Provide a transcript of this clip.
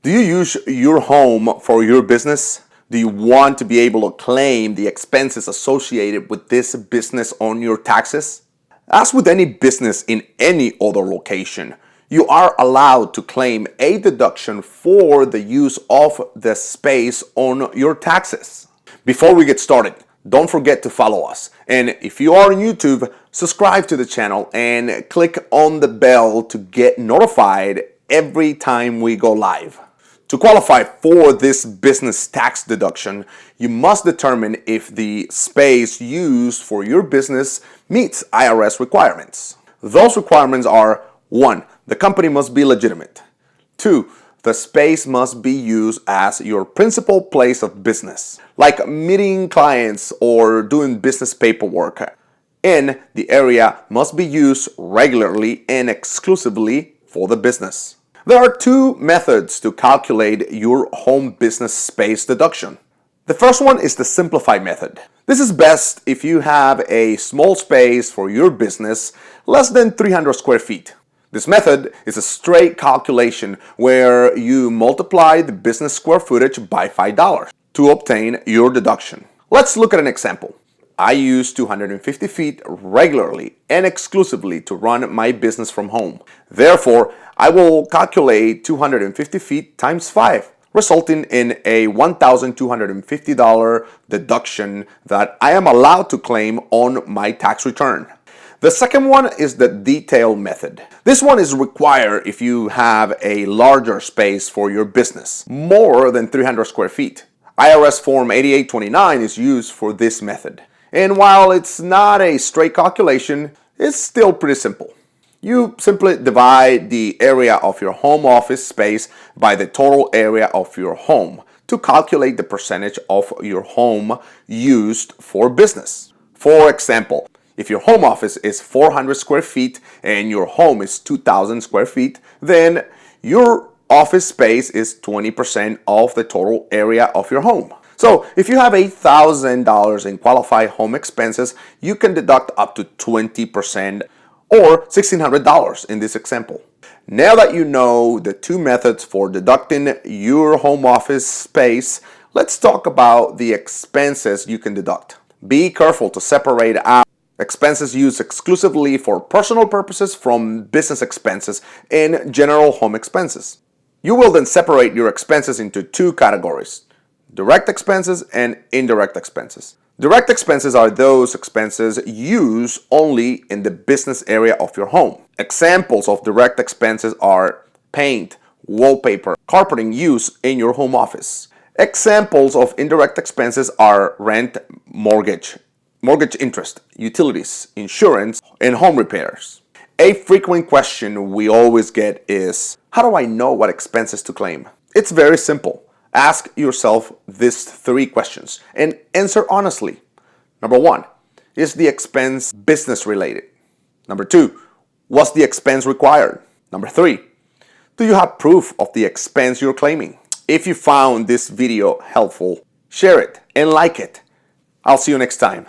Do you use your home for your business? Do you want to be able to claim the expenses associated with this business on your taxes? As with any business in any other location, you are allowed to claim a deduction for the use of the space on your taxes. Before we get started, don't forget to follow us. And if you are on YouTube, subscribe to the channel and click on the bell to get notified every time we go live. To qualify for this business tax deduction, you must determine if the space used for your business meets IRS requirements. Those requirements are: 1. The company must be legitimate. 2. The space must be used as your principal place of business, like meeting clients or doing business paperwork. And the area must be used regularly and exclusively for the business. There are two methods to calculate your home business space deduction. The first one is the simplified method. This is best if you have a small space for your business, less than 300 square feet. This method is a straight calculation where you multiply the business square footage by $5 to obtain your deduction. Let's look at an example. I use 250 feet regularly and exclusively to run my business from home. Therefore, I will calculate 250 feet times 5, resulting in a $1,250 deduction that I am allowed to claim on my tax return. The second one is the detail method. This one is required if you have a larger space for your business, more than 300 square feet. IRS Form 8829 is used for this method. And while it's not a straight calculation, it's still pretty simple. You simply divide the area of your home office space by the total area of your home to calculate the percentage of your home used for business. For example, if your home office is 400 square feet and your home is 2,000 square feet, then your office space is 20% of the total area of your home. So if you have $8,000 in qualified home expenses, you can deduct up to 20% or $1,600 in this example. Now that you know the two methods for deducting your home office space, let's talk about the expenses you can deduct. Be careful to separate out expenses used exclusively for personal purposes from business expenses and general home expenses. You will then separate your expenses into two categories: direct expenses and indirect expenses. Direct expenses are those expenses used only in the business area of your home. Examples of direct expenses are paint, wallpaper, carpeting used in your home office. Examples of indirect expenses are rent, mortgage interest, utilities, insurance, and home repairs. A frequent question we always get is, how do I know what expenses to claim? It's very simple. Ask yourself these three questions and answer honestly. Number 1, is the expense business related? Number 2, was the expense required? Number 3, do you have proof of the expense you're claiming? If you found this video helpful, share it and like it. I'll see you next time.